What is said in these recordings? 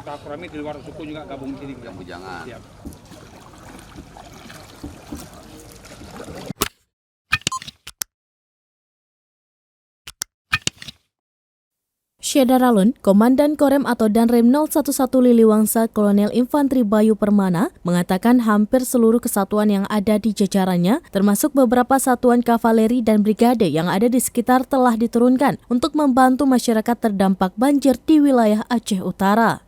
kita kurami di luar suku juga gabung di sini. Yang bujangan. Siap. Syedaralun, Komandan Korem atau Danrem 011 Liliwangsa Kolonel Infantri Bayu Permana, mengatakan hampir seluruh kesatuan yang ada di jajarannya, termasuk beberapa satuan kavaleri dan brigade yang ada di sekitar telah diturunkan untuk membantu masyarakat terdampak banjir di wilayah Aceh Utara.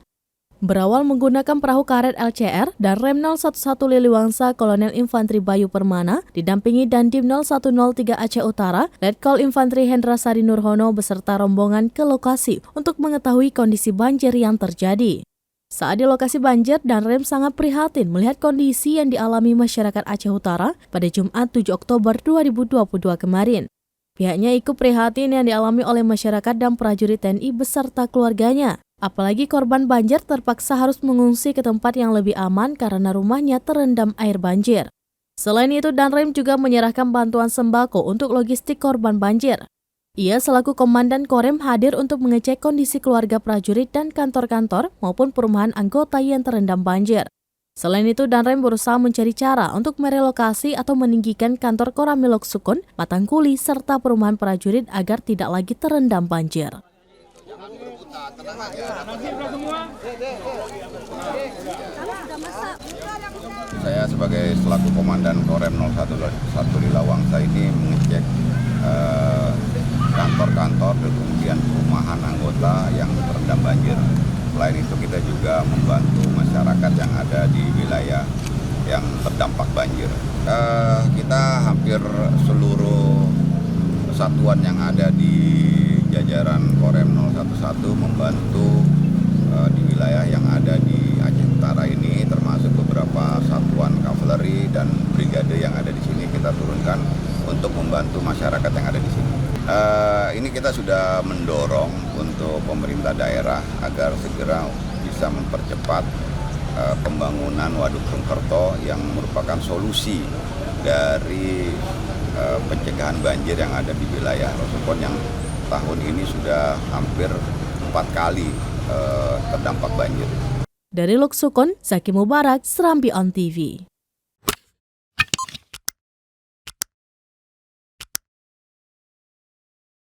Berawal menggunakan perahu karet LCR, Danrem 011 Liliwangsa Kolonel Infantri Bayu Permana didampingi Dandim 0103 Aceh Utara, Letkol Infantri Hendra Sari Nurhono beserta rombongan ke lokasi untuk mengetahui kondisi banjir yang terjadi. Saat di lokasi banjir, Danrem sangat prihatin melihat kondisi yang dialami masyarakat Aceh Utara pada Jumat 7 Oktober 2022 kemarin. Pihaknya ikut prihatin yang dialami oleh masyarakat dan prajurit TNI beserta keluarganya. Apalagi korban banjir terpaksa harus mengungsi ke tempat yang lebih aman karena rumahnya terendam air banjir. Selain itu, Danrem juga menyerahkan bantuan sembako untuk logistik korban banjir. Ia selaku Komandan Korem hadir untuk mengecek kondisi keluarga prajurit dan kantor-kantor maupun perumahan anggota yang terendam banjir. Selain itu, Danrem berusaha mencari cara untuk merelokasi atau meninggikan kantor Koramilok Sukun, Matangkuli, serta perumahan prajurit agar tidak lagi terendam banjir. Saya sebagai selaku Komandan Korem 011 Liliwangsa ini mengecek kantor-kantor dan kemudian perumahan anggota yang terendam banjir. Selain itu kita juga membantu masyarakat yang ada di wilayah yang terdampak banjir. Kita hampir seluruh satuan yang ada di jajaran Korem 011 membantu di wilayah yang ada di Aceh Utara ini, termasuk beberapa satuan kavaleri dan brigade yang ada di sini kita turunkan untuk membantu masyarakat yang ada di sini. Ini kita sudah mendorong untuk pemerintah daerah agar segera bisa mempercepat pembangunan Waduk Tungkerto yang merupakan solusi dari pencegahan banjir yang ada di wilayah Rosokon yang tahun ini sudah hampir 4 kali terdampak banjir. Dari Luksukon, Zaki Mubarak, Serambi On TV.